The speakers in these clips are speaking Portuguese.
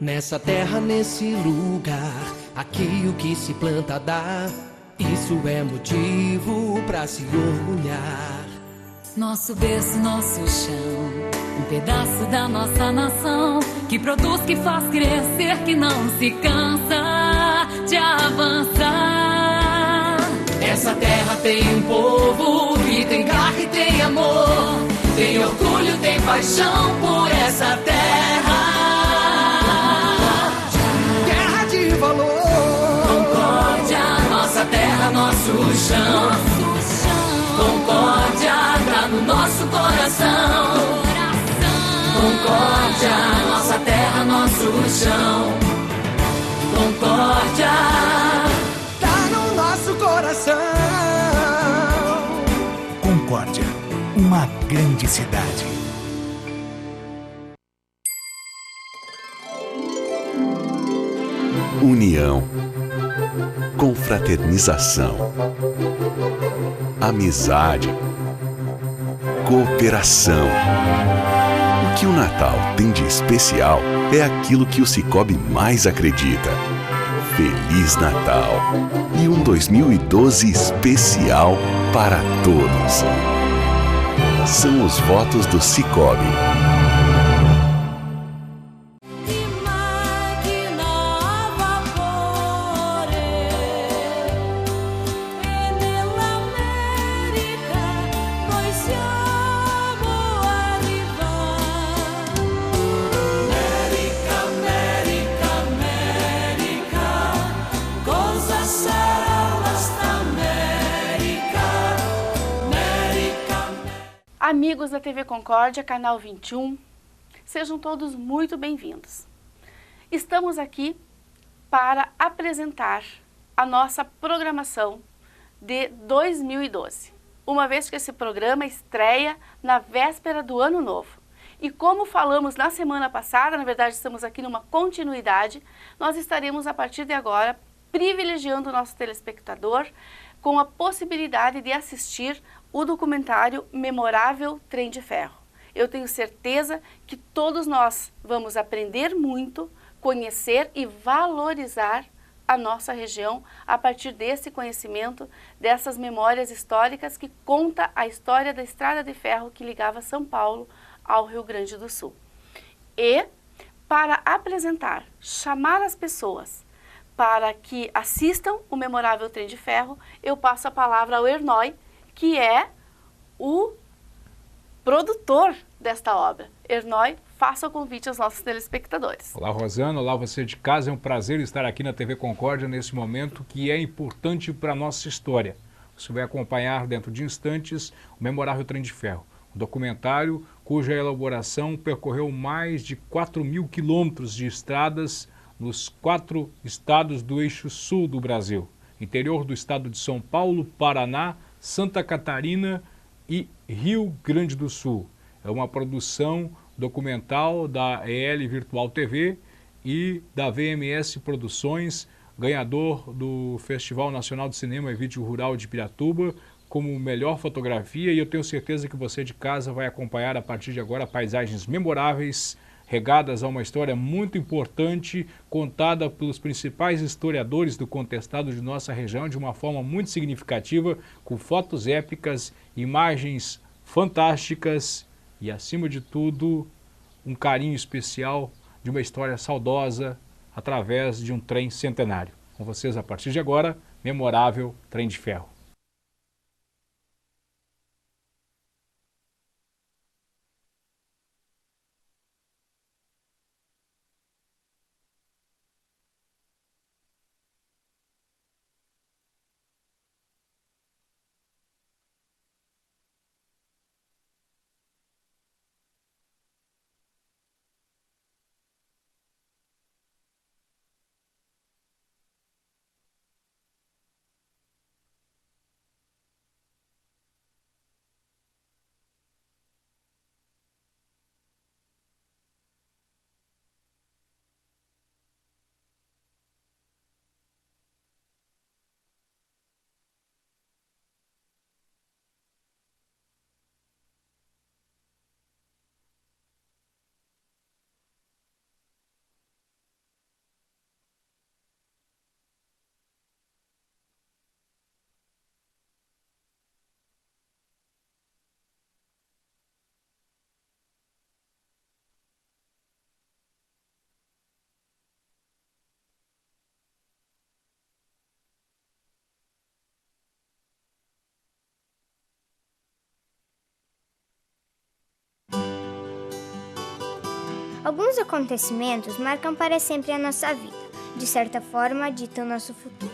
Nessa terra, nesse lugar, aqui o que se planta dá. Isso é motivo pra se orgulhar. Nosso berço, nosso chão, um pedaço da nossa nação, que produz, que faz crescer, que não se cansa de avançar. Essa terra tem um povo que tem garra e tem amor, tem orgulho, tem paixão por essa terra. Terra de valor. Concórdia, nossa terra, nosso chão. Concórdia tá no nosso coração. Concórdia, nossa terra, nosso chão. Concórdia tá no nosso coração. Concórdia, uma grande cidade. União, confraternização, amizade, cooperação. O que o Natal tem de especial é aquilo que o Sicoob mais acredita. Feliz Natal e um 2012 especial para todos. São os votos do Sicoob. Amigos da TV Concórdia, canal 21, sejam todos muito bem-vindos. Estamos aqui para apresentar a nossa programação de 2012, uma vez que esse programa estreia na véspera do Ano Novo. E como falamos na semana passada, na verdade estamos aqui numa continuidade, nós estaremos a partir de agora privilegiando o nosso telespectador com a possibilidade de assistir o documentário Memorável Trem de Ferro. Eu tenho certeza que todos nós vamos aprender muito, conhecer e valorizar a nossa região a partir desse conhecimento, dessas memórias históricas que conta a história da estrada de ferro que ligava São Paulo ao Rio Grande do Sul. E para apresentar, chamar as pessoas para que assistam o Memorável Trem de Ferro, eu passo a palavra ao Ernói, que é o produtor desta obra. Ernói, faça o convite aos nossos telespectadores. Olá, Rosana. Olá, você de casa. É um prazer estar aqui na TV Concórdia nesse momento que é importante para a nossa história. Você vai acompanhar dentro de instantes o Memorável Trem de Ferro, um documentário cuja elaboração percorreu mais de 4.000 quilômetros de estradas nos 4 estados do eixo sul do Brasil, interior do estado de São Paulo, Paraná, Santa Catarina e Rio Grande do Sul. É uma produção documental da EL Virtual TV e da VMS Produções, ganhador do Festival Nacional de Cinema e Vídeo Rural de Piratuba, como melhor fotografia, e eu tenho certeza que você de casa vai acompanhar a partir de agora paisagens memoráveis, regadas a uma história muito importante, contada pelos principais historiadores do contestado de nossa região de uma forma muito significativa, com fotos épicas, imagens fantásticas e, acima de tudo, um carinho especial de uma história saudosa através de um trem centenário. Com vocês, a partir de agora, Memorável Trem de Ferro. Alguns acontecimentos marcam para sempre a nossa vida, de certa forma ditam nosso futuro.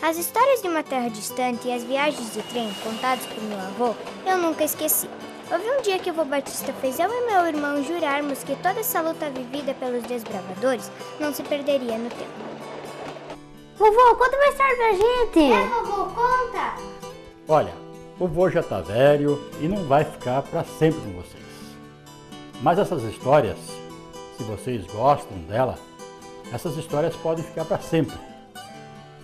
As histórias de uma terra distante e as viagens de trem contadas por meu avô, eu nunca esqueci. Houve um dia que o vô Batista fez eu e meu irmão jurarmos que toda essa luta vivida pelos desbravadores não se perderia no tempo. Vovô, conta uma história pra gente! Vovô, conta! Olha, o vô já tá velho e não vai ficar para sempre com vocês. Mas essas histórias, se vocês gostam dela, essas histórias podem ficar para sempre.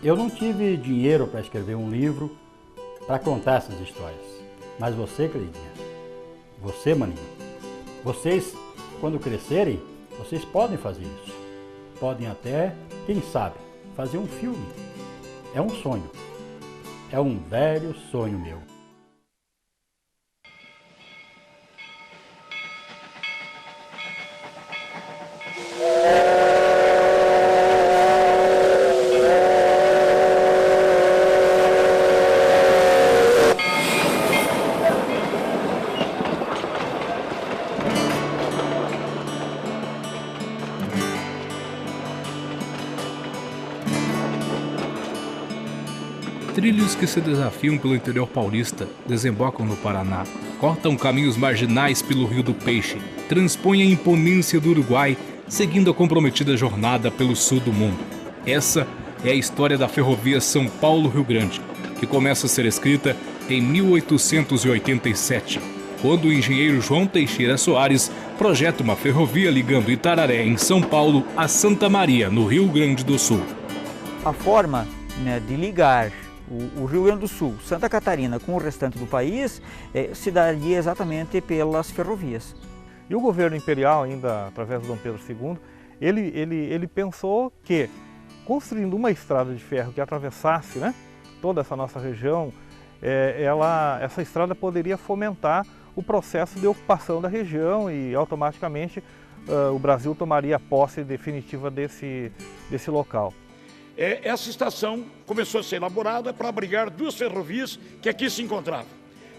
Eu não tive dinheiro para escrever um livro para contar essas histórias. Mas você, Cleidinha, você, maninho, vocês, quando crescerem, vocês podem fazer isso. Podem até, quem sabe, fazer um filme. É um sonho. É um velho sonho meu. Trilhos que se desafiam pelo interior paulista desembocam no Paraná, cortam caminhos marginais pelo Rio do Peixe, transpõem a imponência do Uruguai, seguindo a comprometida jornada pelo sul do mundo. Essa é a história da ferrovia São Paulo-Rio Grande, que começa a ser escrita em 1887, quando o engenheiro João Teixeira Soares projeta uma ferrovia ligando Itararé, em São Paulo, a Santa Maria, no Rio Grande do Sul. A forma, de ligar o Rio Grande do Sul, Santa Catarina, com o restante do país, se daria exatamente pelas ferrovias. E o governo imperial, ainda através de Dom Pedro II, ele pensou que, construindo uma estrada de ferro que atravessasse, toda essa nossa região, essa estrada poderia fomentar o processo de ocupação da região e automaticamente o Brasil tomaria posse definitiva desse local. Essa estação começou a ser elaborada para abrigar duas ferrovias que aqui se encontravam.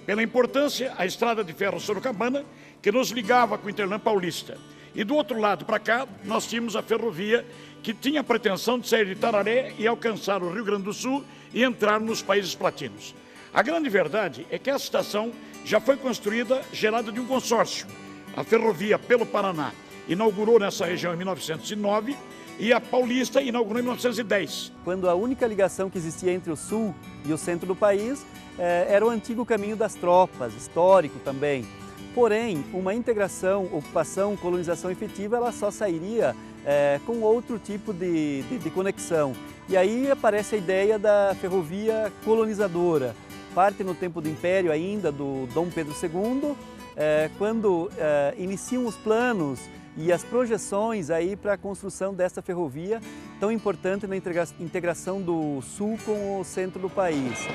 Pela importância, a estrada de ferro Sorocabana, que nos ligava com o Interlã Paulista. E do outro lado para cá, nós tínhamos a ferrovia que tinha a pretensão de sair de Itararé e alcançar o Rio Grande do Sul e entrar nos países platinos. A grande verdade é que essa estação já foi construída, gerada de um consórcio. A ferrovia pelo Paraná inaugurou nessa região em 1909, e a Paulista inaugurou em 1910. Quando a única ligação que existia entre o sul e o centro do país era o antigo caminho das tropas, histórico também. Porém, uma integração, ocupação, colonização efetiva, ela só sairia com outro tipo de conexão. E aí aparece a ideia da ferrovia colonizadora. Parte no tempo do Império ainda, do Dom Pedro II, quando iniciam os planos e as projeções aí para a construção dessa ferrovia tão importante na integração do sul com o centro do país.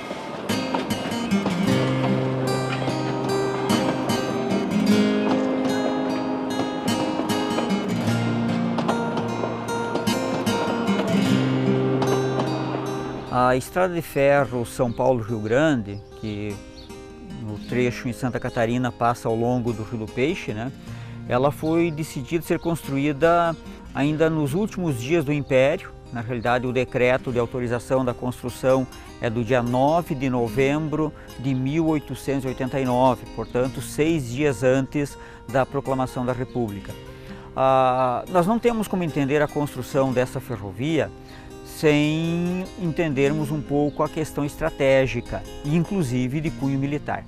A estrada de ferro São Paulo-Rio Grande, que no trecho em Santa Catarina passa ao longo do Rio do Peixe, ela foi decidida ser construída ainda nos últimos dias do Império. Na realidade, o decreto de autorização da construção é do dia 9 de novembro de 1889, portanto, 6 dias antes da proclamação da República. Nós não temos como entender a construção dessa ferrovia sem entendermos um pouco a questão estratégica, inclusive de cunho militar.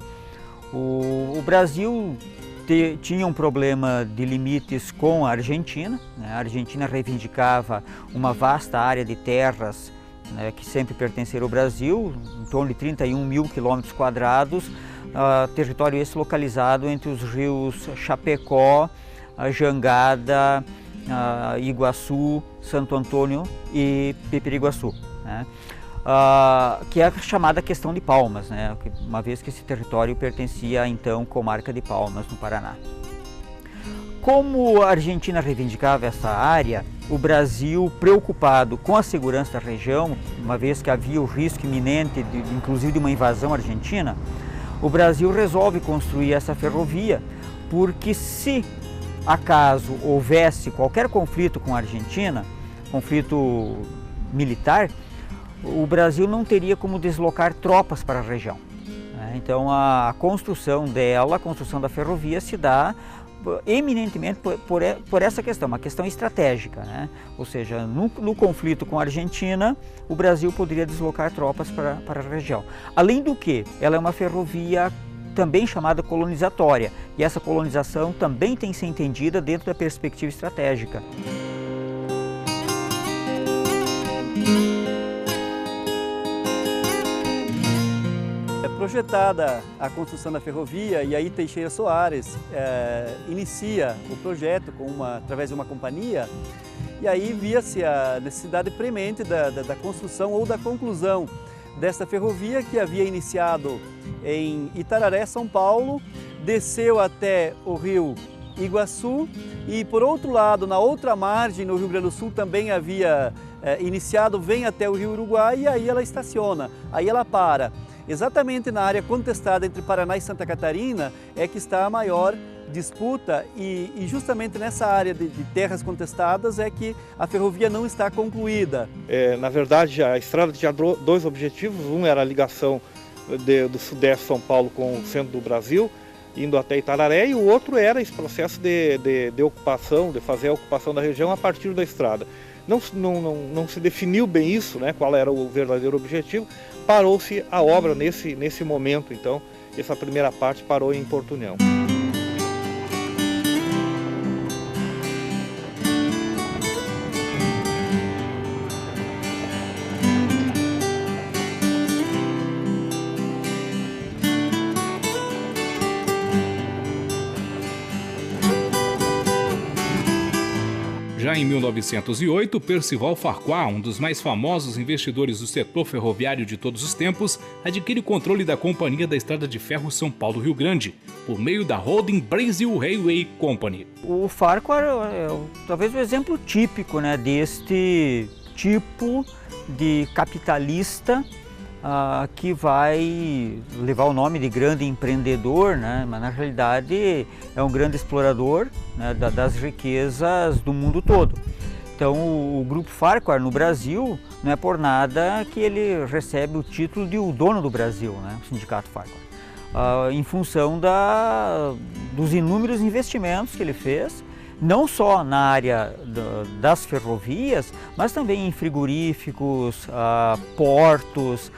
O Brasil tinha um problema de limites com a Argentina. A Argentina reivindicava uma vasta área de terras que sempre pertenceram ao Brasil, em torno de 31 mil quilômetros quadrados, território esse localizado entre os rios Chapecó, Jangada, Iguaçu, Santo Antônio e Pipiriguaçu, que é a chamada questão de Palmas, uma vez que esse território pertencia então à comarca de Palmas, no Paraná. Como a Argentina reivindicava essa área, o Brasil, preocupado com a segurança da região, uma vez que havia o risco iminente, inclusive de uma invasão argentina, o Brasil resolve construir essa ferrovia, porque se acaso houvesse qualquer conflito com a Argentina, conflito militar, o Brasil não teria como deslocar tropas para a região. Então a construção dela, a construção da ferrovia se dá eminentemente por essa questão, uma questão estratégica, né? Ou seja, no conflito com a Argentina, o Brasil poderia deslocar tropas para a região. Além do que, ela é uma ferrovia também chamada colonizatória, e essa colonização também tem que ser entendida dentro da perspectiva estratégica. Projetada a construção da ferrovia, e aí Teixeira Soares inicia o projeto através de uma companhia, e aí via-se a necessidade premente da construção ou da conclusão desta ferrovia, que havia iniciado em Itararé, São Paulo, desceu até o rio Iguaçu e, por outro lado, na outra margem, no Rio Grande do Sul, também havia iniciado, vem até o rio Uruguai, e aí ela estaciona, aí ela para. Exatamente na área contestada entre Paraná e Santa Catarina é que está a maior disputa, e justamente nessa área de terras contestadas é que a ferrovia não está concluída. Na verdade, a estrada tinha dois objetivos. Um era a ligação do sudeste de São Paulo com o centro do Brasil, indo até Itararé, e o outro era esse processo de ocupação, de fazer a ocupação da região a partir da estrada. Não se definiu bem isso, né, qual era o verdadeiro objetivo. Parou-se a obra nesse momento, então essa primeira parte parou em Porto União. Já em 1908, Percival Farquhar, um dos mais famosos investidores do setor ferroviário de todos os tempos, adquire o controle da Companhia da Estrada de Ferro São Paulo-Rio Grande, por meio da Holding Brasil Railway Company. O Farquhar é talvez o exemplo típico, né, deste tipo de capitalista que vai levar o nome de grande empreendedor, né? Mas na realidade é um grande explorador, né, das riquezas do mundo todo. Então o Grupo Farquhar no Brasil não é por nada que ele recebe o título de o dono do Brasil, né, o Sindicato Farquhar, em função dos inúmeros investimentos que ele fez, não só na área das ferrovias, mas também em frigoríficos, portos,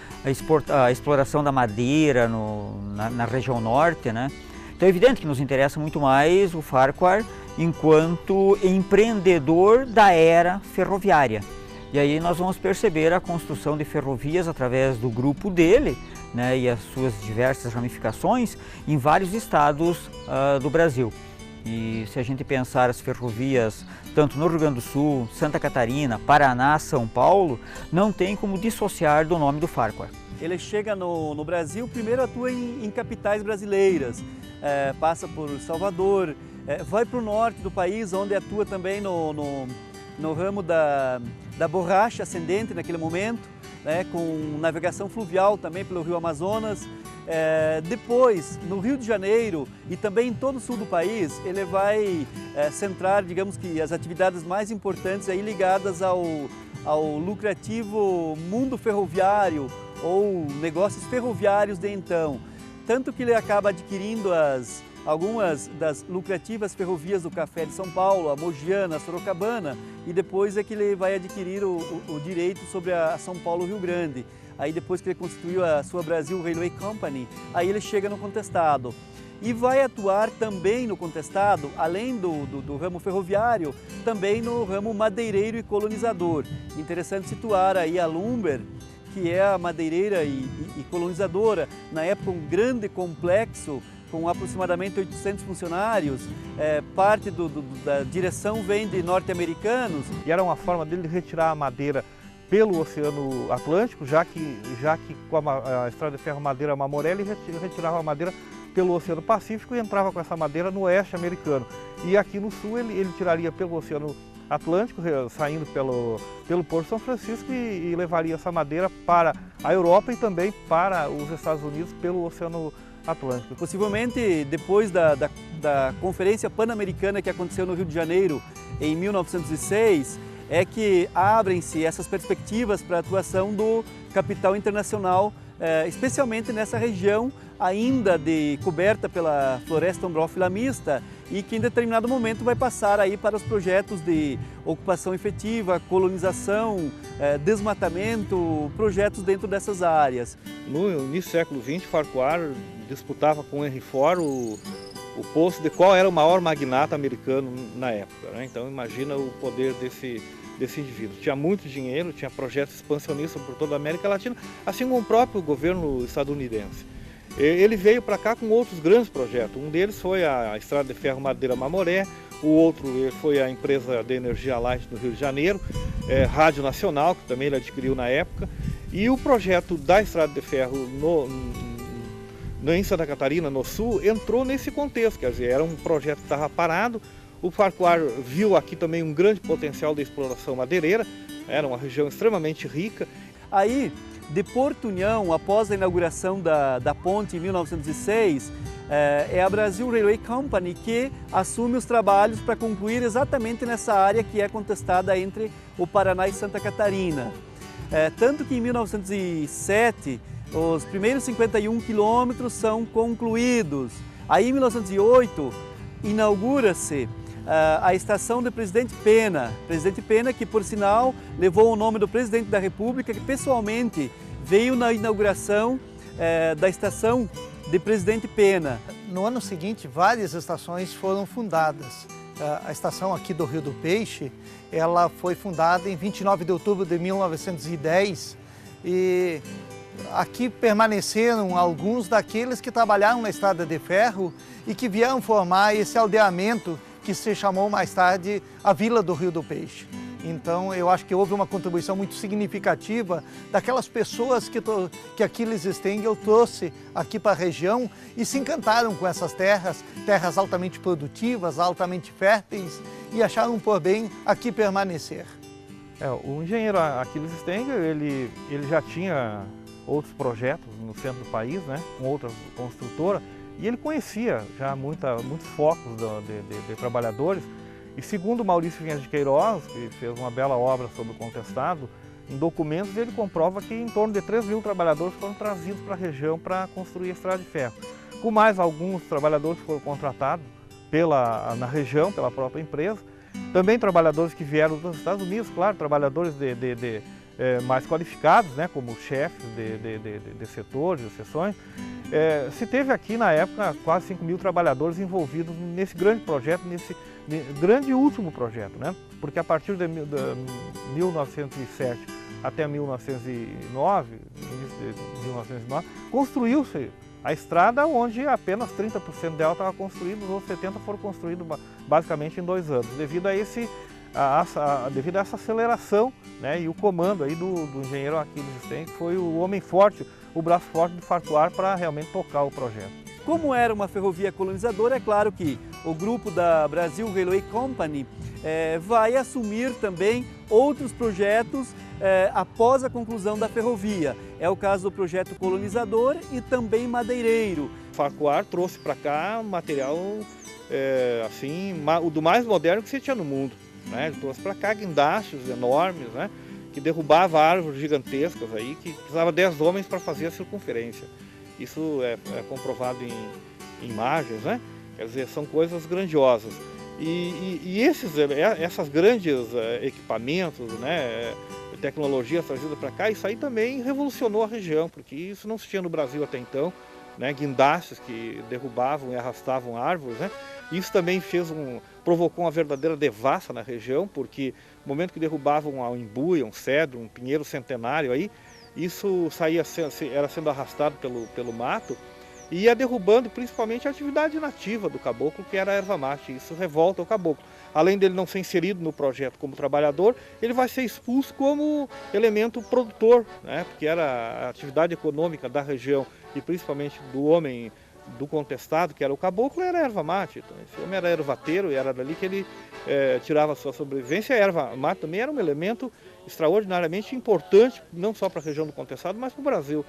a exploração da madeira na região norte, né? Então é evidente que nos interessa muito mais o Farquhar enquanto empreendedor da era ferroviária. E aí nós vamos perceber a construção de ferrovias através do grupo dele, né, e as suas diversas ramificações em vários estados do Brasil. E se a gente pensar as ferrovias tanto no Rio Grande do Sul, Santa Catarina, Paraná, São Paulo, não tem como dissociar do nome do Farquhar. Ele chega no Brasil, primeiro atua em capitais brasileiras, passa por Salvador, vai para o norte do país, onde atua também no ramo da borracha ascendente naquele momento, né, com navegação fluvial também pelo rio Amazonas. Depois, no Rio de Janeiro e também em todo o sul do país, ele vai centrar, digamos que, as atividades mais importantes aí ligadas ao lucrativo mundo ferroviário ou negócios ferroviários de então. Tanto que ele acaba adquirindo algumas das lucrativas ferrovias do Café de São Paulo, a Mogiana, a Sorocabana, e depois é que ele vai adquirir o direito sobre a São Paulo-Rio Grande. Aí depois que ele constituiu a sua Brasil Railway Company, aí ele chega no contestado. E vai atuar também no contestado, além do ramo ferroviário, também no ramo madeireiro e colonizador. Interessante situar aí a Lumber, que é a madeireira e colonizadora, na época um grande complexo, com aproximadamente 800 funcionários, parte da direção vem de norte-americanos. E era uma forma dele retirar a madeira pelo Oceano Atlântico, já que com a estrada de ferro madeira Mamoré, ele retirava a madeira pelo Oceano Pacífico e entrava com essa madeira no oeste americano. E aqui no sul ele tiraria pelo Oceano Atlântico, saindo pelo Porto São Francisco e levaria essa madeira para a Europa e também para os Estados Unidos pelo Oceano Atlântico. Possivelmente depois da Conferência Pan-Americana que aconteceu no Rio de Janeiro em 1906, é que abrem-se essas perspectivas para a atuação do capital internacional, especialmente nessa região ainda coberta pela floresta ombrófila mista e que em determinado momento vai passar aí para os projetos de ocupação efetiva, colonização, desmatamento, projetos dentro dessas áreas. No início do século XX, Farquhar disputava com Henry Ford o posto de qual era o maior magnata americano na época, né? Então imagina o poder desse indivíduo. Tinha muito dinheiro, tinha projetos expansionistas por toda a América Latina, assim como o próprio governo estadunidense. Ele veio para cá com outros grandes projetos. Um deles foi a Estrada de Ferro Madeira Mamoré, o outro foi a empresa de energia Light no Rio de Janeiro, Rádio Nacional, que também ele adquiriu na época, e o projeto da Estrada de Ferro em Santa Catarina, no sul, entrou nesse contexto, quer dizer, era um projeto que estava parado. O Farquhar viu aqui também um grande potencial de exploração madeireira, era uma região extremamente rica. Aí, de Porto União, após a inauguração da ponte em 1906, é a Brazil Railway Company que assume os trabalhos para concluir exatamente nessa área que é contestada entre o Paraná e Santa Catarina. Tanto que em 1907, os primeiros 51 quilômetros são concluídos. Aí em 1908, inaugura-se a estação de Presidente Pena. Presidente Pena, que por sinal levou o nome do Presidente da República, que pessoalmente veio na inauguração da estação de Presidente Pena. No ano seguinte, várias estações foram fundadas. A estação aqui do Rio do Peixe, ela foi fundada em 29 de outubro de 1910 e aqui permaneceram alguns daqueles que trabalharam na Estrada de Ferro e que vieram formar esse aldeamento que se chamou mais tarde a Vila do Rio do Peixe. Então eu acho que houve uma contribuição muito significativa daquelas pessoas que Aquiles Stengel trouxe aqui para a região e se encantaram com essas terras altamente produtivas, altamente férteis e acharam por bem aqui permanecer. O engenheiro Aquiles Stengel, ele já tinha outros projetos no centro do país, né, com outra construtora, e ele conhecia já muitos focos de trabalhadores. E segundo Maurício Vinhas de Queiroz, que fez uma bela obra sobre o contestado, em documentos ele comprova que em torno de 3.000 trabalhadores foram trazidos para a região para construir a estrada de ferro. Com mais alguns trabalhadores que foram contratados na região, pela própria empresa. Também trabalhadores que vieram dos Estados Unidos, claro, trabalhadores mais qualificados, né, como chefes de setores, de seções. Se teve aqui na época quase 5.000 trabalhadores envolvidos nesse grande projeto, nesse grande e último projeto, né? Porque a partir de 1907 até 1909, construiu-se a estrada onde apenas 30% dela estava construída, os outros 70% foram construídos basicamente em 2 anos, devido a essa aceleração, né, e o comando aí do engenheiro Aquiles Stengel, que foi o homem forte, o braço forte do Farquhar para realmente tocar o projeto. Como era uma ferrovia colonizadora, é claro que o grupo da Brazil Railway Company vai assumir também outros projetos após a conclusão da ferrovia. É o caso do projeto colonizador e também madeireiro. Farquhar trouxe para cá um material o do mais moderno que se tinha no mundo, né? Ele trouxe para cá guindastes enormes, né, que derrubava árvores gigantescas aí, que precisava 10 homens para fazer a circunferência. Isso é comprovado em imagens, né? Quer dizer, são coisas grandiosas. E essas grandes equipamentos, né, tecnologias trazidas para cá, isso aí também revolucionou a região, porque isso não se tinha no Brasil até então, né, guindastes que derrubavam e arrastavam árvores, né? Isso também provocou uma verdadeira devassa na região, porque no momento que derrubavam um imbuia, um cedro, um pinheiro centenário aí, isso era sendo arrastado pelo mato e ia derrubando principalmente a atividade nativa do caboclo, que era a erva mate. Isso revolta o caboclo. Além dele não ser inserido no projeto como trabalhador, ele vai ser expulso como elemento produtor, né? Porque era a atividade econômica da região e principalmente do homem do contestado, que era o caboclo, era a erva mate. Então, esse homem era ervateiro e era dali que ele tirava a sua sobrevivência. A erva mate também era um elemento extraordinariamente importante, não só para a região do contestado, mas para o Brasil.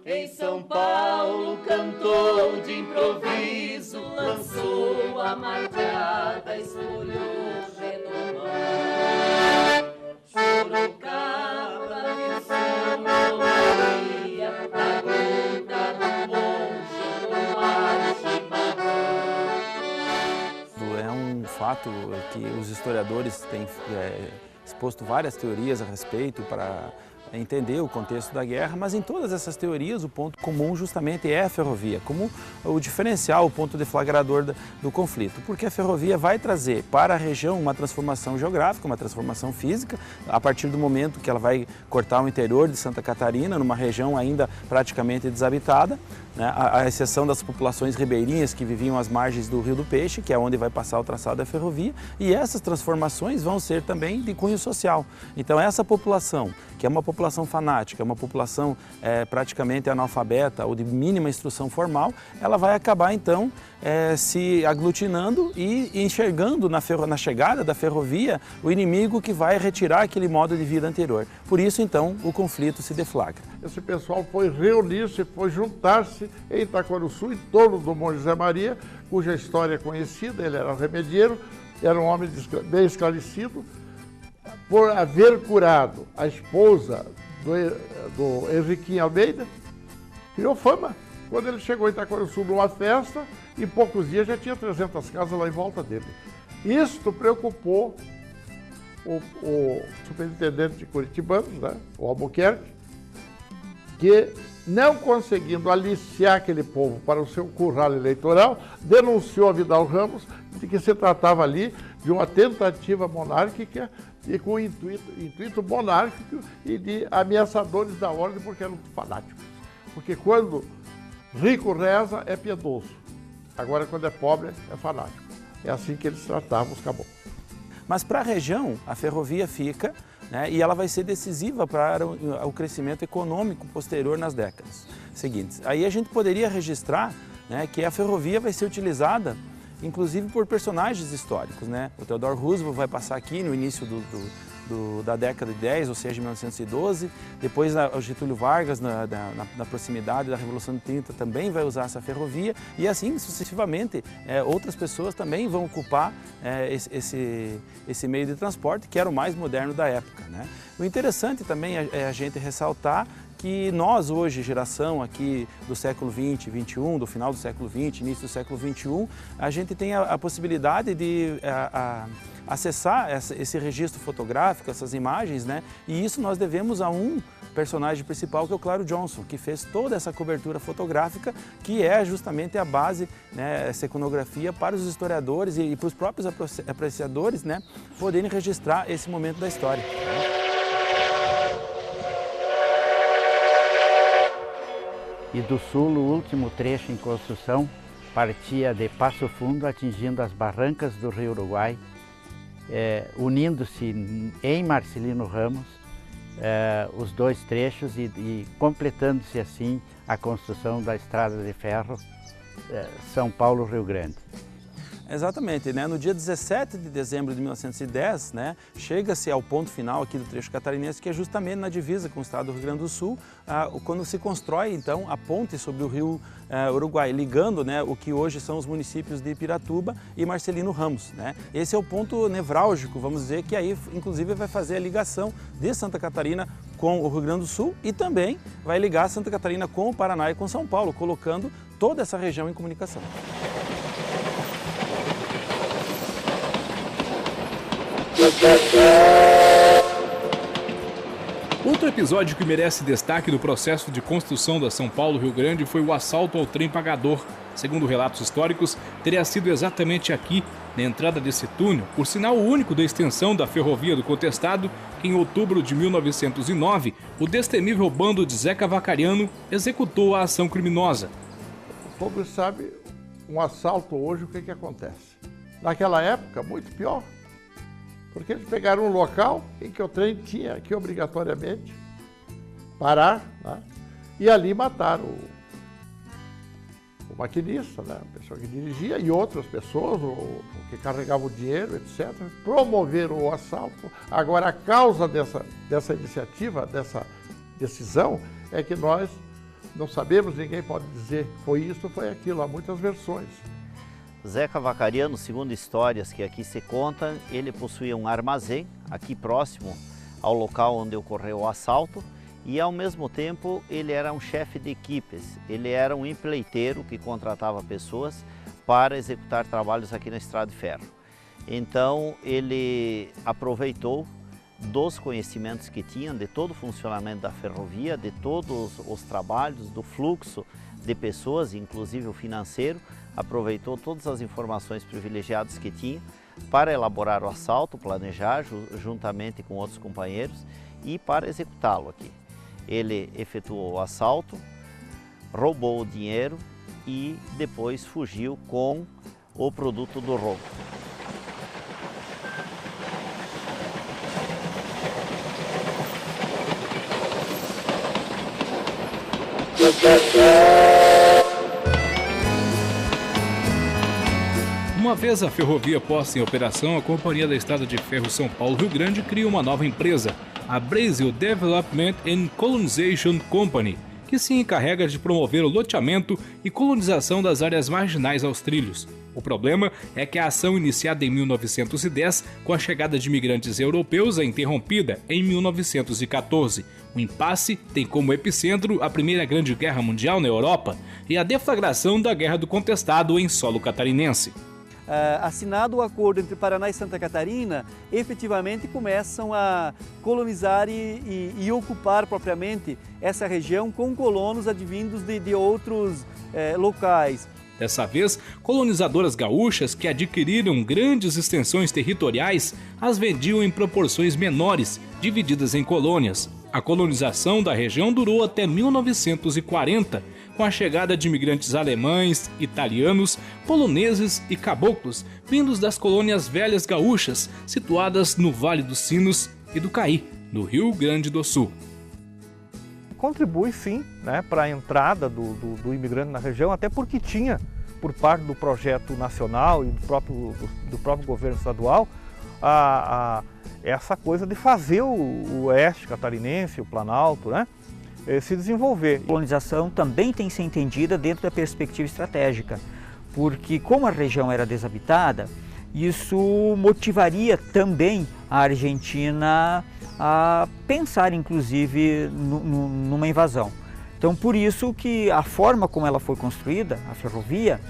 Em São Paulo cantou de improviso, lançou a marcada, espolhou redomão. Sorocaba, São Maria, da gruta do monge, do mar chimarrão. É um fato que os historiadores têm exposto várias teorias a respeito para entender o contexto da guerra, mas em todas essas teorias o ponto comum justamente é a ferrovia, como o diferencial, o ponto deflagrador do conflito, porque a ferrovia vai trazer para a região uma transformação geográfica, uma transformação física, a partir do momento que ela vai cortar o interior de Santa Catarina, numa região ainda praticamente desabitada, né, à exceção das populações ribeirinhas que viviam às margens do Rio do Peixe, que é onde vai passar o traçado da ferrovia, e essas transformações vão ser também de cunho social. Então essa população, que é uma população fanática, uma população praticamente analfabeta ou de mínima instrução formal, ela vai acabar então se aglutinando e enxergando na chegada da ferrovia o inimigo que vai retirar aquele modo de vida anterior. Por isso então o conflito se deflagra. Esse pessoal foi reunir-se, foi juntar-se em Itaquaruçu, em torno do Monte José Maria, cuja história é conhecida. Ele era remedieiro, era um homem bem esclarecido. Por haver curado a esposa do Henriquinho Almeida, criou fama. Quando ele chegou em Itaquaruçu numa festa, em poucos dias já tinha 300 casas lá em volta dele. Isto preocupou o superintendente de Curitibanos, né, o Albuquerque, que, não conseguindo aliciar aquele povo para o seu curral eleitoral, denunciou a Vidal Ramos de que se tratava ali de uma tentativa monárquica e com intuito monárquico e de ameaçadores da ordem, porque eram fanáticos. Porque quando rico reza, é piedoso. Agora, quando é pobre, é fanático. É assim que eles tratavam os caboclos. Mas para a região, a ferrovia fica, né, e ela vai ser decisiva para o crescimento econômico posterior nas décadas seguintes. Aí a gente poderia registrar, né, que a ferrovia vai ser utilizada inclusive por personagens históricos, né? O Theodore Roosevelt vai passar aqui no início da década de 10, ou seja, 1912. Depois o Getúlio Vargas, na proximidade da Revolução de 30, também vai usar essa ferrovia. E assim, sucessivamente, outras pessoas também vão ocupar esse meio de transporte, que era o mais moderno da época, né? O interessante também é a gente ressaltar que nós hoje, geração aqui do século XX, XXI, do final do século XX, início do século XXI, a gente tem a possibilidade de acessar esse registro fotográfico, essas imagens, né? E isso nós devemos a um personagem principal, que é o Claro Johnson, que fez toda essa cobertura fotográfica, que é justamente a base, né, essa iconografia para os historiadores e para os próprios apreciadores, né, poderem registrar esse momento da história. E do sul, o último trecho em construção partia de Passo Fundo, atingindo as barrancas do Rio Uruguai, unindo-se em Marcelino Ramos os dois trechos e completando-se assim a construção da estrada de ferro São Paulo-Rio Grande. Exatamente, né? No dia 17 de dezembro de 1910, né, chega-se ao ponto final aqui do trecho catarinense, que é justamente na divisa com o estado do Rio Grande do Sul, quando se constrói então a ponte sobre o rio Uruguai, ligando, né, o que hoje são os municípios de Piratuba e Marcelino Ramos, né? Esse é o ponto nevrálgico, vamos dizer, que aí inclusive vai fazer a ligação de Santa Catarina com o Rio Grande do Sul e também vai ligar Santa Catarina com o Paraná e com São Paulo, colocando toda essa região em comunicação. Outro episódio que merece destaque do processo de construção da São Paulo-Rio Grande foi o assalto ao trem pagador. Segundo relatos históricos, teria sido exatamente aqui, na entrada desse túnel, por sinal único da extensão da ferrovia do Contestado, que em outubro de 1909, o destemível bando de Zeca Vacariano executou a ação criminosa. O povo sabe, um assalto hoje, o que acontece? Naquela época, muito pior. Porque eles pegaram um local em que o trem tinha que obrigatoriamente parar, né, e ali mataram o maquinista, né, a pessoa que dirigia, e outras pessoas, o que carregavam o dinheiro, etc. Promoveram o assalto. Agora, a causa dessa iniciativa, dessa decisão, é que nós não sabemos, ninguém pode dizer que foi isso ou foi aquilo, há muitas versões. Zeca Vacariano, segundo histórias que aqui se contam, ele possuía um armazém aqui próximo ao local onde ocorreu o assalto e ao mesmo tempo ele era um chefe de equipes, ele era um empleiteiro que contratava pessoas para executar trabalhos aqui na Estrada de Ferro. Então ele aproveitou dos conhecimentos que tinha de todo o funcionamento da ferrovia, de todos os trabalhos, do fluxo de pessoas, inclusive o financeiro, aproveitou todas as informações privilegiadas que tinha para elaborar o assalto, planejar juntamente com outros companheiros e para executá-lo aqui. Ele efetuou o assalto, roubou o dinheiro e depois fugiu com o produto do roubo. Uma vez a ferrovia posta em operação, a Companhia da Estrada de Ferro São Paulo-Rio Grande cria uma nova empresa, a Brasil Development and Colonization Company, que se encarrega de promover o loteamento e colonização das áreas marginais aos trilhos. O problema é que a ação iniciada em 1910, com a chegada de imigrantes europeus, é interrompida em 1914. O impasse tem como epicentro a Primeira Grande Guerra Mundial na Europa e a deflagração da Guerra do Contestado em solo catarinense. Assinado o acordo entre Paraná e Santa Catarina, efetivamente começam a colonizar e ocupar propriamente essa região com colonos advindos de outros locais. Dessa vez, colonizadoras gaúchas que adquiriram grandes extensões territoriais as vendiam em proporções menores, divididas em colônias. A colonização da região durou até 1940, com a chegada de imigrantes alemães, italianos, poloneses e caboclos, vindos das colônias velhas gaúchas, situadas no Vale dos Sinos e do Caí, no Rio Grande do Sul. Contribui sim, né, para a entrada do imigrante na região, até porque tinha, por parte do projeto nacional e do próprio governo estadual, essa coisa de fazer o oeste catarinense, o Planalto, né, se desenvolver. A colonização também tem que ser entendida dentro da perspectiva estratégica, porque como a região era desabitada, isso motivaria também a Argentina a pensar inclusive numa invasão. Então por isso que a forma como ela foi construída, a ferrovia,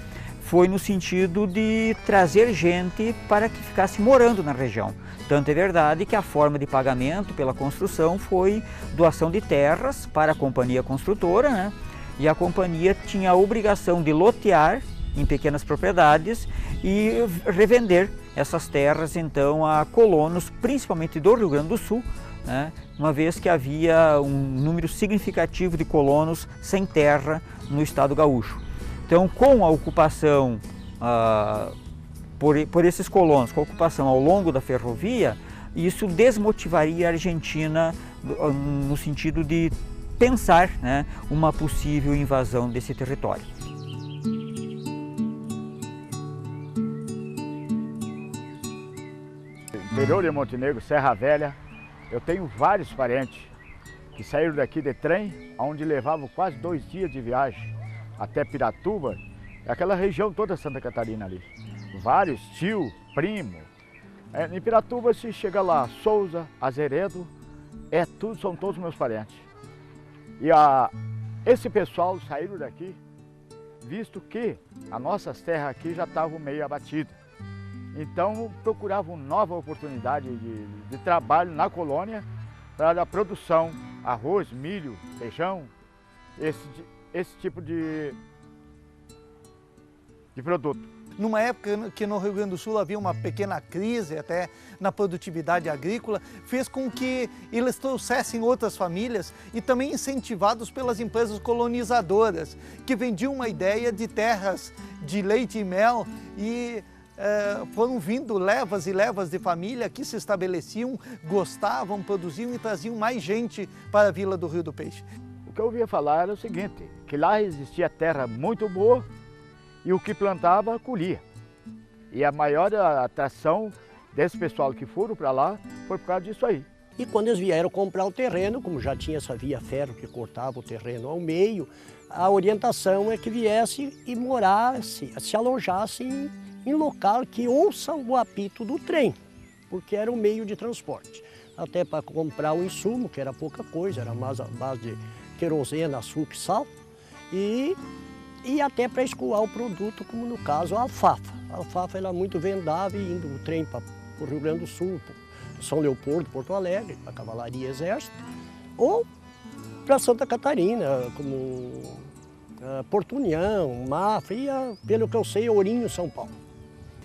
foi no sentido de trazer gente para que ficasse morando na região. Tanto é verdade que a forma de pagamento pela construção foi doação de terras para a companhia construtora, né? E a companhia tinha a obrigação de lotear em pequenas propriedades e revender essas terras então a colonos, principalmente do Rio Grande do Sul, né? Uma vez que havia um número significativo de colonos sem terra no estado gaúcho. Então, com a ocupação por esses colonos, com a ocupação ao longo da ferrovia, isso desmotivaria a Argentina no sentido de pensar, né, uma possível invasão desse território. Interior de Montenegro, Serra Velha, eu tenho vários parentes que saíram daqui de trem, onde levavam quase 2 dias de viagem até Piratuba, aquela região toda Santa Catarina ali. Vários, tio, primo. Em Piratuba se chega lá, Souza, Azeredo, são todos meus parentes. E esse pessoal saíram daqui, visto que as nossas terras aqui já estavam meio abatidas. Então procuravam nova oportunidade de trabalho na colônia para a produção, arroz, milho, feijão, esse tipo de produto. Numa época que no Rio Grande do Sul havia uma pequena crise até na produtividade agrícola, fez com que eles trouxessem outras famílias e também incentivados pelas empresas colonizadoras, que vendiam uma ideia de terras de leite e mel e foram vindo levas e levas de família que se estabeleciam, gostavam, produziam e traziam mais gente para a Vila do Rio do Peixe. O que eu ouvia falar era o seguinte, que lá existia terra muito boa e o que plantava, colhia. E a maior atração desse pessoal que foram para lá foi por causa disso aí. E quando eles vieram comprar o terreno, como já tinha essa via ferro que cortava o terreno ao meio, a orientação é que viesse e morasse, se alojasse em local que ouça o apito do trem, porque era o meio de transporte. Até para comprar o insumo, que era pouca coisa, era mais a base de querosene, açúcar e sal, e até para escoar o produto, como no caso a alfafa. A alfafa era muito vendável, indo o trem para o Rio Grande do Sul, São Leopoldo, Porto Alegre, para Cavalaria e Exército, ou para Santa Catarina, como Porto União, Mafra e, pelo que eu sei, Ourinho, São Paulo.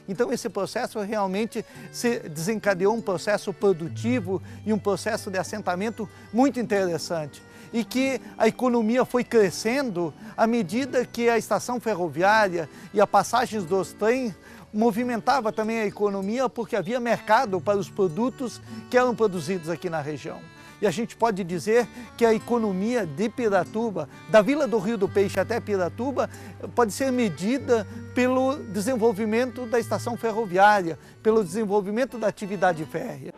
Então esse processo realmente se desencadeou um processo produtivo e um processo de assentamento muito interessante. E que a economia foi crescendo à medida que a estação ferroviária e a passagens dos trens movimentava também a economia, porque havia mercado para os produtos que eram produzidos aqui na região. E a gente pode dizer que a economia de Piratuba, da Vila do Rio do Peixe até Piratuba, pode ser medida pelo desenvolvimento da estação ferroviária, pelo desenvolvimento da atividade férrea.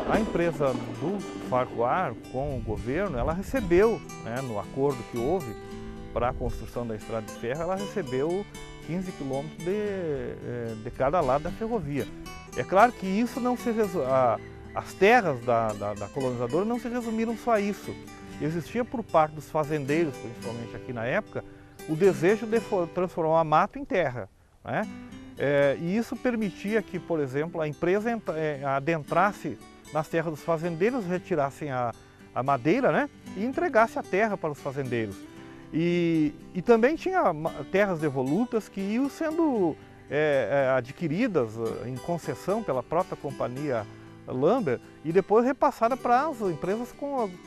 A empresa do Farquhar com o governo, ela recebeu, né, no acordo que houve para a construção da estrada de ferro, ela recebeu 15 quilômetros de cada lado da ferrovia. É claro que isso não se as terras da colonizadora não se resumiram só a isso. Existia por parte dos fazendeiros, principalmente aqui na época, o desejo de transformar mato em terra, né? E isso permitia que, por exemplo, a empresa adentrasse nas terras dos fazendeiros, retirassem a madeira, né, e entregasse a terra para os fazendeiros. E também tinha terras devolutas que iam sendo adquiridas em concessão pela própria companhia Lambert e depois repassada para as empresas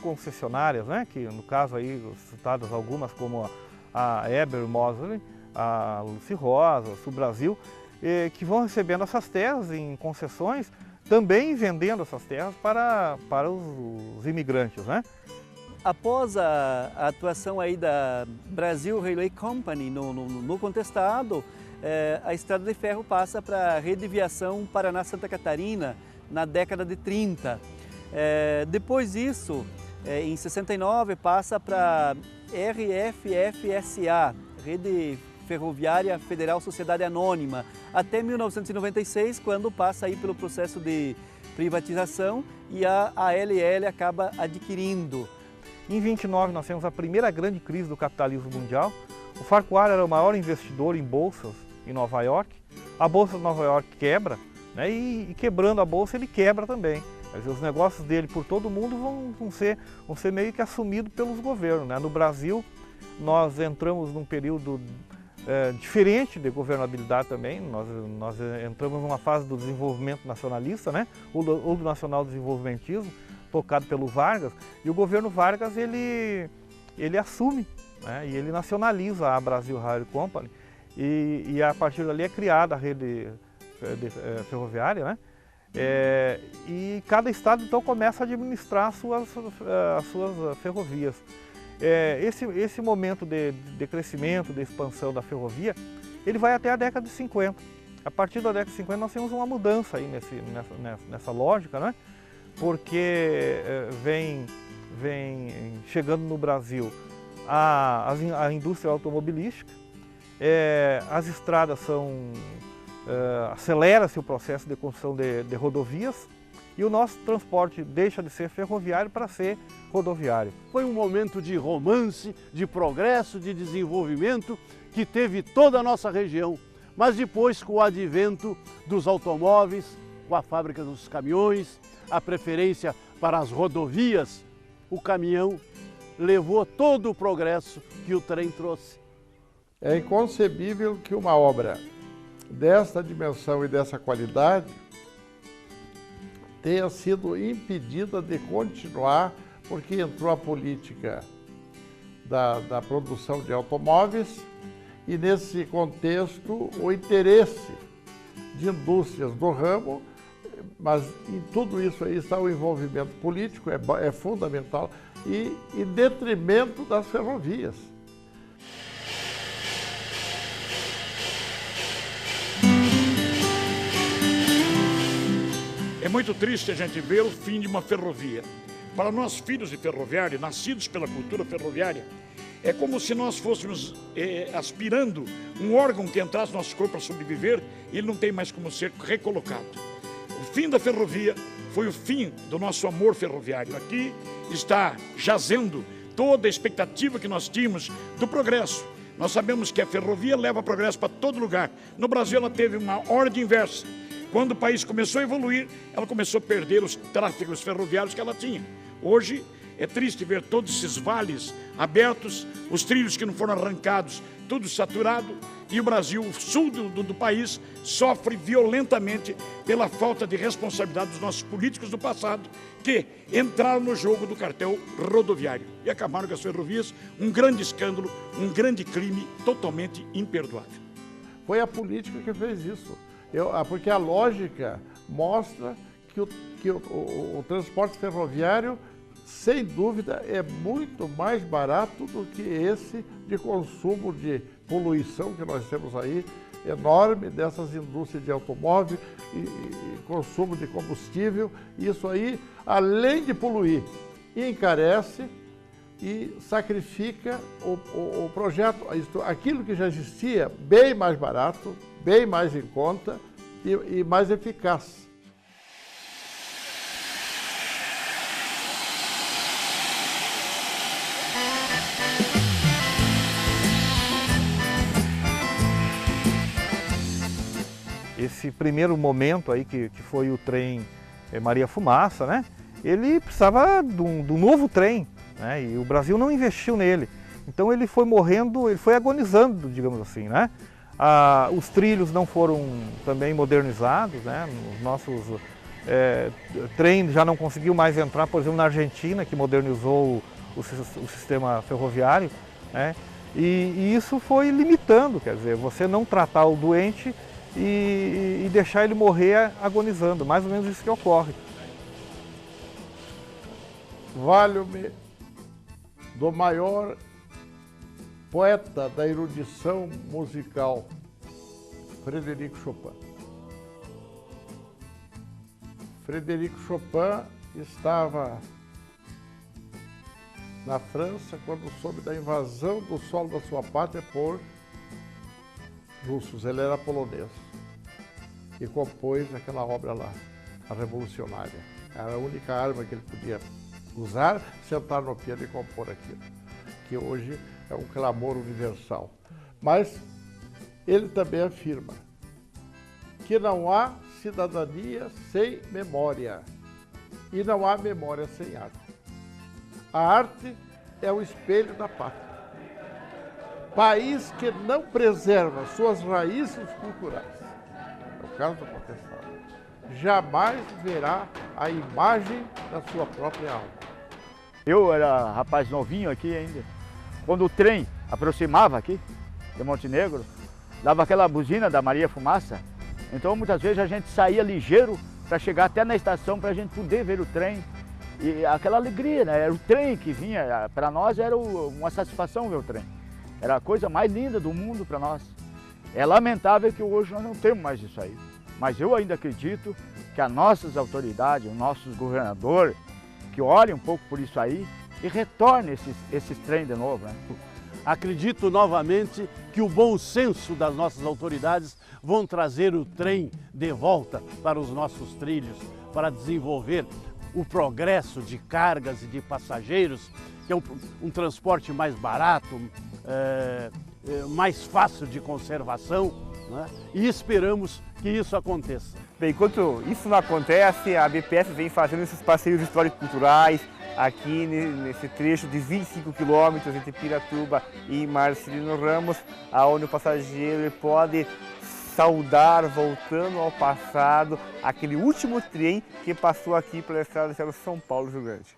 concessionárias, né, que no caso aí citadas algumas como a Eber Mosley, a Lucy Rosa, a Sul Brasil, que vão recebendo essas terras em concessões, também vendendo essas terras para os imigrantes, né? Após a atuação aí da Brasil Railway Company no contestado, a estrada de ferro passa para a Rede de Viação Paraná-Santa Catarina na década de 30. Depois disso, em 69, passa para RFFSA, Rede Ferroviária Federal Sociedade Anônima, até 1996, quando passa aí pelo processo de privatização e a ALL acaba adquirindo. Em 29 nós temos a primeira grande crise do capitalismo mundial. O Farquhar era o maior investidor em bolsas em Nova York. A bolsa de Nova York quebra, né, e quebrando a bolsa ele quebra também. Quer dizer, os negócios dele por todo o mundo vão ser meio que assumidos pelos governos, né? No Brasil nós entramos num período diferente de governabilidade também, nós entramos numa fase do desenvolvimento nacionalista, né? ou do nacional desenvolvimentismo, tocado pelo Vargas, e o governo Vargas ele assume, né? E ele nacionaliza a Brasil Railway Company, e a partir dali é criada a rede ferroviária, né? E cada estado então começa a administrar as suas ferrovias. Esse momento de crescimento, de expansão da ferrovia, ele vai até a década de 50. A partir da década de 50 nós temos uma mudança aí nessa lógica, né? Porque vem chegando no Brasil a indústria automobilística, as estradas acelera-se o processo de construção de rodovias, e o nosso transporte deixa de ser ferroviário para ser rodoviário. Foi um momento de romance, de progresso, de desenvolvimento que teve toda a nossa região. Mas depois, com o advento dos automóveis, com a fábrica dos caminhões, a preferência para as rodovias, o caminhão levou todo o progresso que o trem trouxe. É inconcebível que uma obra desta dimensão e dessa qualidade tenha sido impedida de continuar porque entrou a política da produção de automóveis e, nesse contexto, o interesse de indústrias do ramo, mas em tudo isso aí está o envolvimento político, é fundamental, e em detrimento das ferrovias. É muito triste a gente ver o fim de uma ferrovia. Para nós, filhos de ferroviário, nascidos pela cultura ferroviária, é como se nós fôssemos aspirando um órgão que entrasse no nosso corpo para sobreviver e ele não tem mais como ser recolocado. O fim da ferrovia foi o fim do nosso amor ferroviário. Aqui está jazendo toda a expectativa que nós tínhamos do progresso. Nós sabemos que a ferrovia leva progresso para todo lugar. No Brasil ela teve uma ordem inversa. Quando o país começou a evoluir, ela começou a perder os tráfegos ferroviários que ela tinha. Hoje é triste ver todos esses vales abertos, os trilhos que não foram arrancados, tudo saturado, e o Brasil, o sul do país, sofre violentamente pela falta de responsabilidade dos nossos políticos do passado, que entraram no jogo do cartel rodoviário e acabaram com as ferrovias, um grande escândalo, um grande crime totalmente imperdoável. Foi a política que fez isso. Porque a lógica mostra que o transporte ferroviário, sem dúvida, é muito mais barato do que esse de consumo de poluição que nós temos aí, enorme, dessas indústrias de automóvel e consumo de combustível. Isso aí, além de poluir, encarece e sacrifica o projeto, aquilo que já existia, bem mais barato, bem mais em conta e mais eficaz. Esse primeiro momento aí que foi o trem Maria Fumaça, né? Ele precisava de um novo trem, né? E o Brasil não investiu nele. Então ele foi morrendo, ele foi agonizando, digamos assim, né? Os trilhos não foram também modernizados, né? Os nossos trens já não conseguiu mais entrar, por exemplo, na Argentina, que modernizou o sistema ferroviário, né? E isso foi limitando, quer dizer, você não tratar o doente e deixar ele morrer agonizando, mais ou menos isso que ocorre. Valho-me do maior poeta da erudição musical, Frederico Chopin. Frederico Chopin estava na França quando soube da invasão do solo da sua pátria por russos. Ele era polonês e compôs aquela obra lá, a Revolucionária. Era a única arma que ele podia usar, sentar no piano e compor aquilo, que hoje é um clamor universal. Mas ele também afirma que não há cidadania sem memória e não há memória sem arte. A arte é o espelho da pátria. País que não preserva suas raízes culturais, é o caso do protestante, jamais verá a imagem da sua própria alma. Eu era rapaz novinho aqui ainda. Quando o trem aproximava aqui de Montenegro, dava aquela buzina da Maria Fumaça. Então muitas vezes a gente saía ligeiro para chegar até na estação para a gente poder ver o trem. E aquela alegria, né? Era o trem que vinha, para nós era uma satisfação ver o trem. Era a coisa mais linda do mundo para nós. É lamentável que hoje nós não temos mais isso aí. Mas eu ainda acredito que as nossas autoridades, os nossos governadores, que olhem um pouco por isso aí e retornem esses trens de novo, né? Acredito novamente que o bom senso das nossas autoridades vão trazer o trem de volta para os nossos trilhos, para desenvolver o progresso de cargas e de passageiros, que é um transporte mais barato, mais fácil de conservação, né? E esperamos que isso aconteça. Bem, enquanto isso não acontece, a BPF vem fazendo esses passeios histórico-culturais aqui nesse trecho de 25 quilômetros entre Piratuba e Marcelino Ramos, onde o passageiro pode saudar, voltando ao passado, aquele último trem que passou aqui pela estrada de ferro São Paulo, Rio Grande.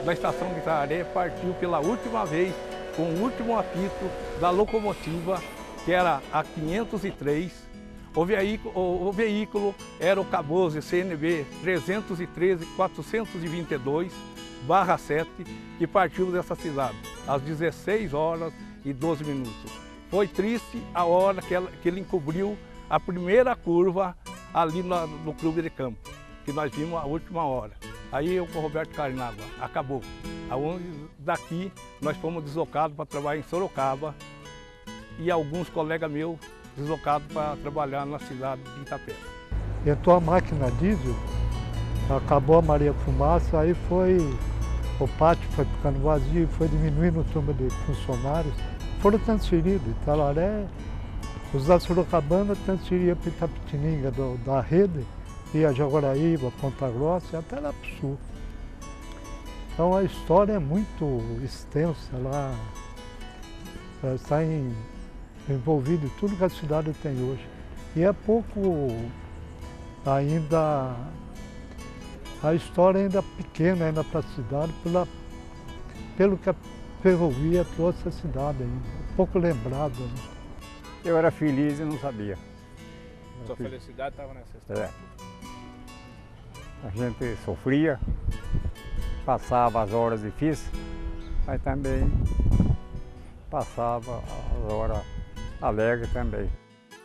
Da estação de Itararé partiu pela última vez com o último apito da locomotiva, que era a 503. O veículo era o Cabose CNB 313-422/7, que partiu dessa cidade às 16 horas e 12 minutos. Foi triste a hora que ele encobriu a primeira curva ali no Clube de Campo, que nós vimos a última hora. Aí eu com o Roberto Carinaga, acabou. Aonde daqui nós fomos deslocados para trabalhar em Sorocaba e alguns colegas meus deslocados para trabalhar na cidade de Itapeva. Entrou a máquina diesel, acabou a Maria Fumaça, aí o pátio foi ficando vazio, foi diminuindo o número de funcionários, foram transferidos. Itararé, os da Sorocabana transferiam para Itapetininga da rede, ia Jaguaraíba, Ponta Grossa e até lá para o sul. Então a história é muito extensa, ela está envolvida em tudo que a cidade tem hoje. E é pouco ainda, a história ainda pequena ainda para a cidade, pelo que a ferrovia trouxe à cidade ainda, pouco lembrada. Né? Eu era feliz e não sabia. Sua felicidade estava nessa história. É. A gente sofria, passava as horas difíceis, mas também passava as horas alegres também.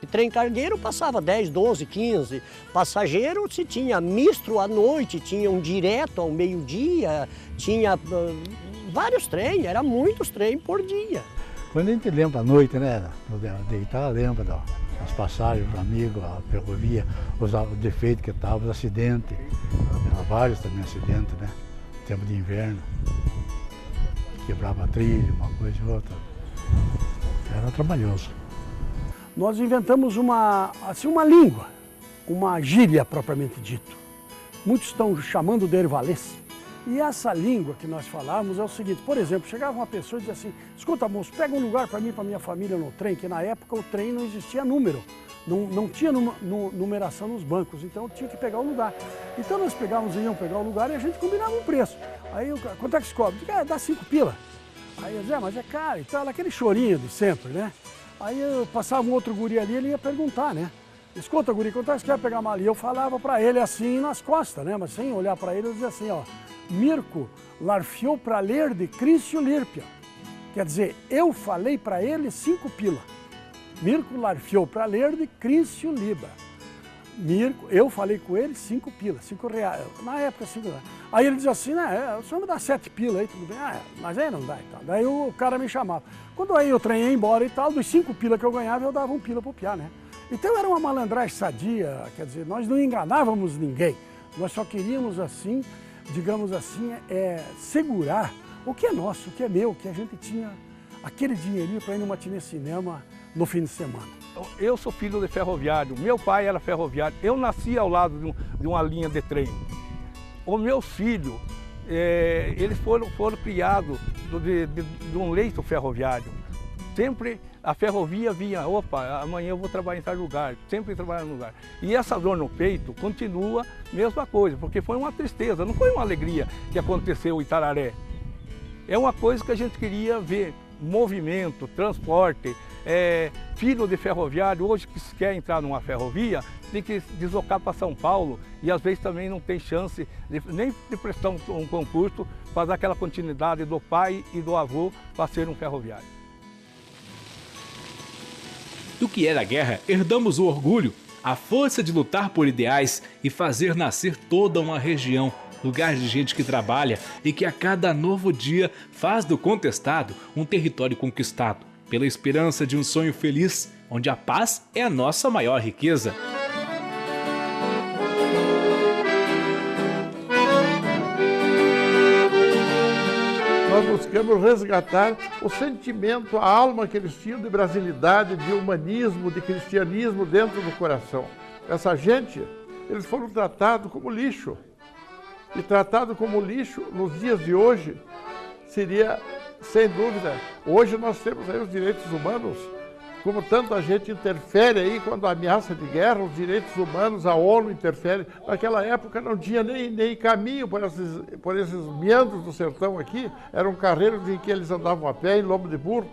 E trem cargueiro passava 10, 12, 15. Passageiro se tinha misto à noite, tinha um direto ao meio-dia, tinha vários trens, eram muitos trens por dia. Quando a gente lembra à noite, né, deitar, lembra das passagens, os amigos, a ferrovia, os defeitos que estavam, os acidentes. Vários também acidentes, né? Tempo de inverno. Quebrava a trilha, uma coisa e outra. Era trabalhoso. Nós inventamos uma língua, uma gíria propriamente dito. Muitos estão chamando de ervalês. E essa língua que nós falávamos é o seguinte, por exemplo, chegava uma pessoa e dizia assim, escuta moço, pega um lugar para mim e para minha família no trem, que na época o trem não existia número, não tinha numeração nos bancos, então tinha que pegar o lugar. Então nós íamos pegar o lugar e a gente combinava um preço. Aí, quanto é que se cobra? Dá 5 pila. Aí eu dizia, mas é caro e tal, aquele chorinho de sempre, né? Aí eu passava um outro guri ali, ele ia perguntar, né? Escuta, guri, quanto é que você quer pegar a mala? E eu falava para ele assim nas costas, né? Mas sem olhar para ele, eu dizia assim, ó, Mirko larfiou para ler de Crício Lírpia. Quer dizer, eu falei para ele 5 pila. Mirko larfiou para ler de Crício Liba. Mirko, eu falei com ele 5 pila, 5 reais. Na época, 5 reais. Aí ele dizia assim, né, o senhor me dá 7 pila aí, tudo bem? Mas aí não dá e tal. Daí o cara me chamava. Quando aí o trem ia embora e tal, dos 5 pila que eu ganhava, eu dava 1 pila pro piá, né? Então era uma malandragem sadia, quer dizer, nós não enganávamos ninguém. Nós só queríamos assim, digamos assim, segurar o que é nosso, o que é meu, que a gente tinha aquele dinheirinho para ir no matinê cinema no fim de semana. Eu sou filho de ferroviário, meu pai era ferroviário, eu nasci ao lado de uma linha de trem. Os meus filhos, eles foram criados de um leito ferroviário. Sempre a ferrovia vinha, opa, amanhã eu vou trabalhar em tal lugar, sempre trabalhar no lugar. E essa dor no peito continua mesma coisa, porque foi uma tristeza, não foi uma alegria que aconteceu em Itararé. É uma coisa que a gente queria ver, movimento, transporte, filho de ferroviário, hoje que se quer entrar numa ferrovia, tem que deslocar para São Paulo e às vezes também não tem chance nem de prestar um concurso para dar aquela continuidade do pai e do avô para ser um ferroviário. Do que era a guerra, herdamos o orgulho, a força de lutar por ideais e fazer nascer toda uma região, lugar de gente que trabalha e que a cada novo dia faz do contestado um território conquistado, pela esperança de um sonho feliz, onde a paz é a nossa maior riqueza. Nós buscamos resgatar o sentimento, a alma que eles tinham de brasilidade, de humanismo, de cristianismo dentro do coração. Essa gente, eles foram tratados como lixo. e tratado como lixo nos dias de hoje, seria, sem dúvida, hoje nós temos aí os direitos humanos, como tanta gente interfere aí quando há ameaça de guerra, os direitos humanos, a ONU interfere. Naquela época não tinha nem caminho por esses meandros do sertão aqui, eram carreiros em que eles andavam a pé, em lombo de burro.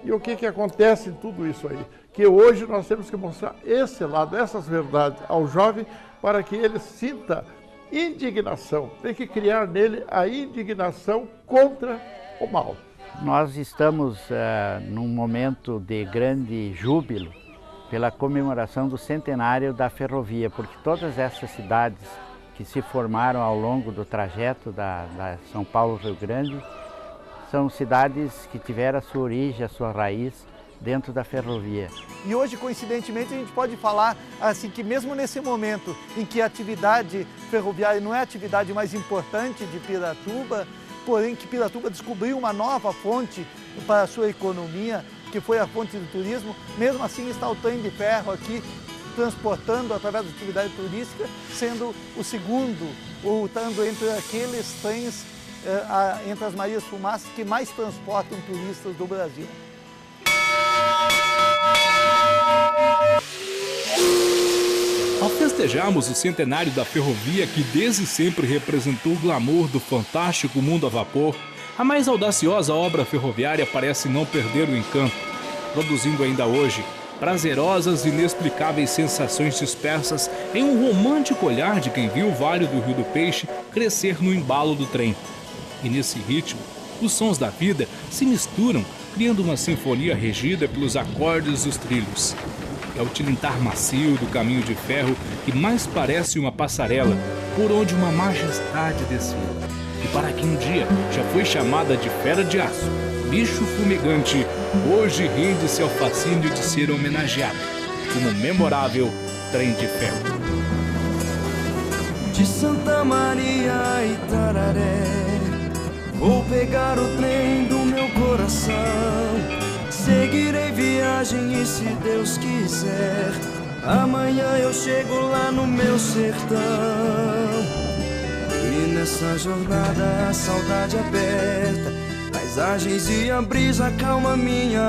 E o que acontece em tudo isso aí? Que hoje nós temos que mostrar esse lado, essas verdades ao jovem, para que ele sinta indignação. Tem que criar nele a indignação contra o mal. Nós estamos num momento de grande júbilo pela comemoração do centenário da ferrovia, porque todas essas cidades que se formaram ao longo do trajeto da São Paulo-Rio Grande são cidades que tiveram a sua origem, a sua raiz dentro da ferrovia. E hoje, coincidentemente, a gente pode falar assim que mesmo nesse momento em que a atividade ferroviária não é a atividade mais importante de Piratuba, porém que Piratuba descobriu uma nova fonte para a sua economia, que foi a fonte do turismo, mesmo assim está o trem de ferro aqui transportando através da atividade turística, sendo o segundo, ou estando entre aqueles trens, entre as Marias Fumaças, que mais transportam turistas do Brasil. Ao festejarmos o centenário da ferrovia, que desde sempre representou o glamour do fantástico mundo a vapor, a mais audaciosa obra ferroviária parece não perder o encanto, produzindo ainda hoje prazerosas e inexplicáveis sensações dispersas em um romântico olhar de quem viu o Vale do Rio do Peixe crescer no embalo do trem. E nesse ritmo, os sons da vida se misturam, criando uma sinfonia regida pelos acordes dos trilhos. É o tilintar macio do caminho de ferro que mais parece uma passarela por onde uma majestade desfila. E para quem um dia já foi chamada de fera de aço, bicho fumegante, hoje rende-se ao fascínio de ser homenageado como memorável trem de ferro. De Santa Maria a Itararé, vou pegar o trem do meu coração. Seguirei viagem e se Deus quiser, amanhã eu chego lá no meu sertão. E nessa jornada a saudade aperta, paisagens e a brisa acalma minha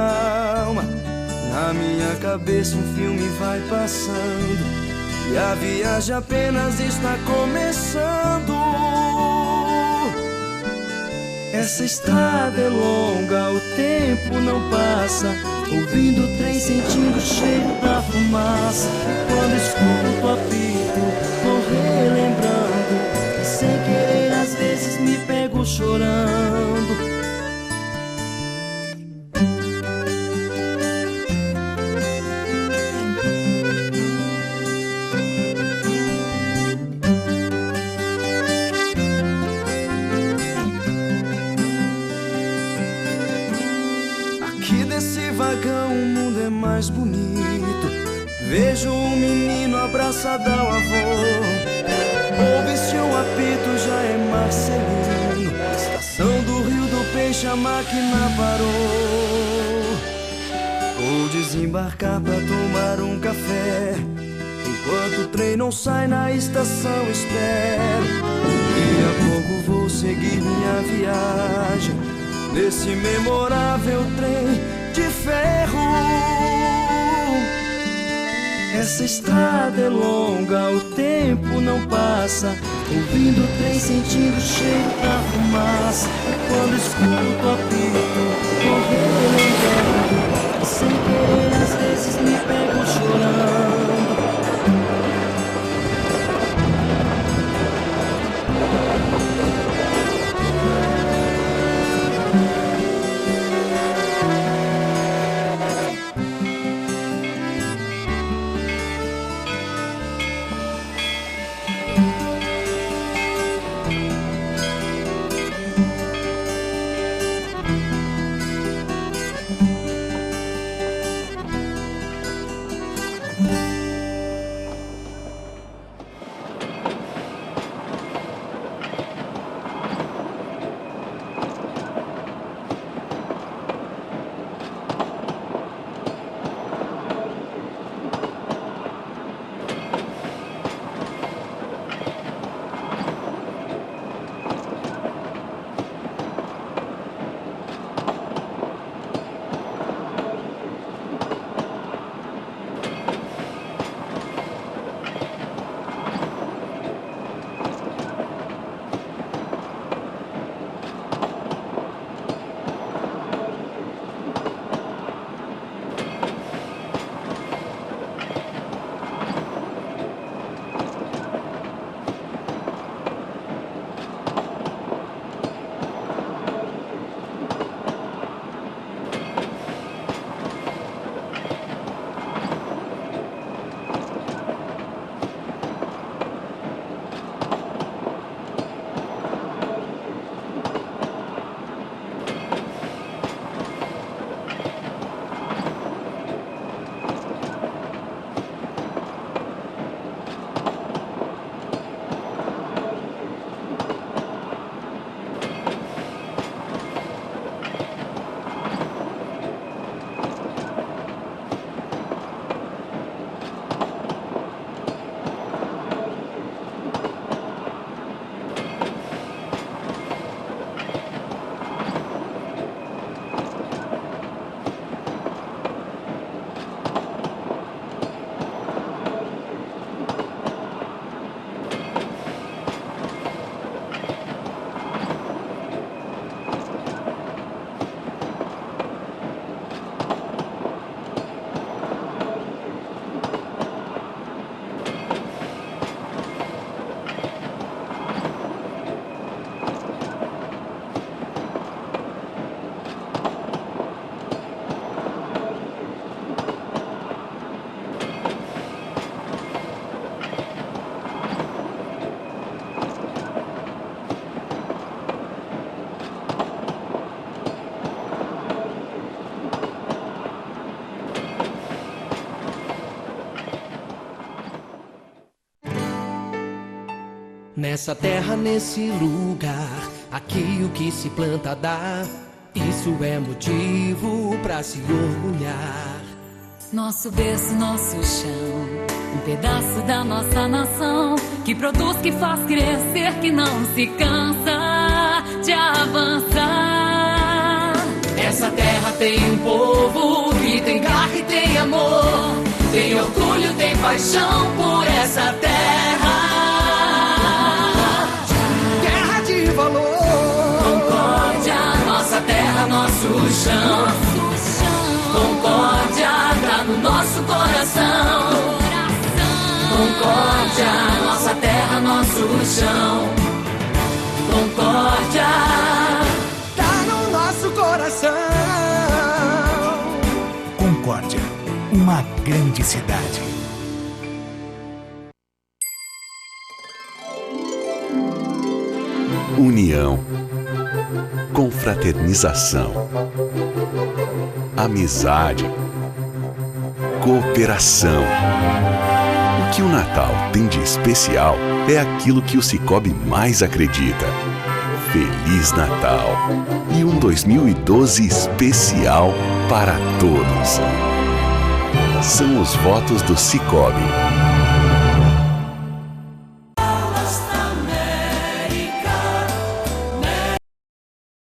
alma. Na minha cabeça um filme vai passando e a viagem apenas está começando. Essa estrada é longa, o tempo não passa, ouvindo o trem, sentindo o cheiro da fumaça. Quando escuto o apito, vou relembrando, e sem querer às vezes me pego chorando. O mundo é mais bonito. Vejo um menino abraçado ao avô. Ouve-se um apito, já é Marcelino. Estação do Rio do Peixe, a máquina parou. Vou desembarcar pra tomar um café. Enquanto o trem não sai na estação, espero. Daqui a pouco vou seguir minha viagem nesse memorável trem de ferro. Essa estrada é longa, o tempo não passa, ouvindo o trem, sentindo o cheiro da fumaça. Quando escuto o apito, vou relembrando, sem querer às vezes me pego chorando. Nessa terra, nesse lugar, aqui o que se planta dá. Isso é motivo pra se orgulhar. Nosso berço, nosso chão, um pedaço da nossa nação, que produz, que faz crescer, que não se cansa de avançar. Essa terra tem um povo que tem garra e tem amor, tem orgulho, tem paixão por essa terra. Terra de valor. Concórdia, nossa terra, nosso chão. Concórdia tá no nosso coração. Concórdia, nossa terra, nosso chão. Concórdia tá no nosso coração. Concórdia, uma grande cidade. União, confraternização, amizade, cooperação. O que o Natal tem de especial é aquilo que o Sicoob mais acredita. Feliz Natal e um 2012 especial para todos. São os votos do Sicoob.